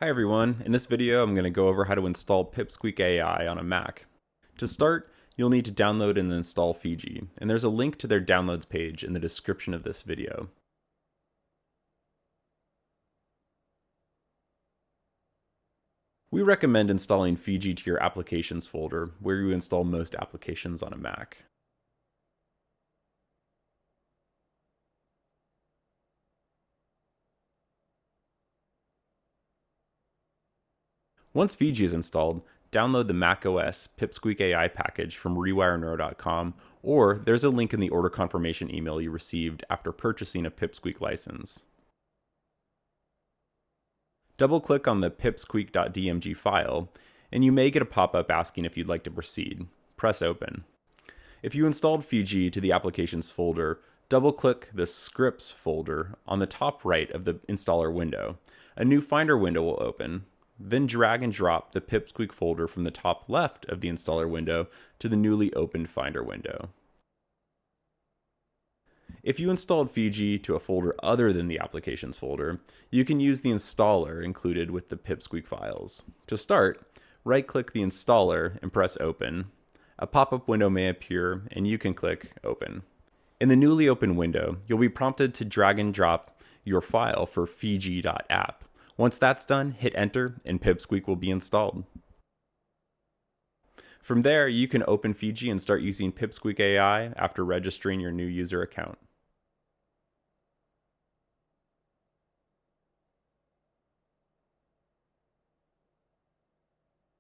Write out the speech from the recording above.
Hi everyone, in this video I'm going to go over how to install Pipsqueak AI on a Mac. To start, you'll need to download and install Fiji, and there's a link to their downloads page in the description of this video. We recommend installing Fiji to your applications folder, where you install most applications on a Mac. Once Fiji is installed, download the macOS Pipsqueak AI package from rewireneuro.com, or there's a link in the order confirmation email you received after purchasing a Pipsqueak license. Double-click on the pipsqueak.dmg file, and you may get a pop-up asking if you'd like to proceed. Press Open. If you installed Fiji to the Applications folder, double-click the Scripts folder on the top right of the installer window. A new Finder window will open. Then drag and drop the Pipsqueak folder from the top left of the installer window to the newly opened Finder window. If you installed Fiji to a folder other than the Applications folder, you can use the installer included with the Pipsqueak files. To start, right-click the installer and press Open. A pop-up window may appear, and you can click Open. In the newly opened window, you'll be prompted to drag and drop your file for fiji.app. Once that's done, hit Enter, and Pipsqueak will be installed. From there, you can open Fiji and start using Pipsqueak AI after registering your new user account.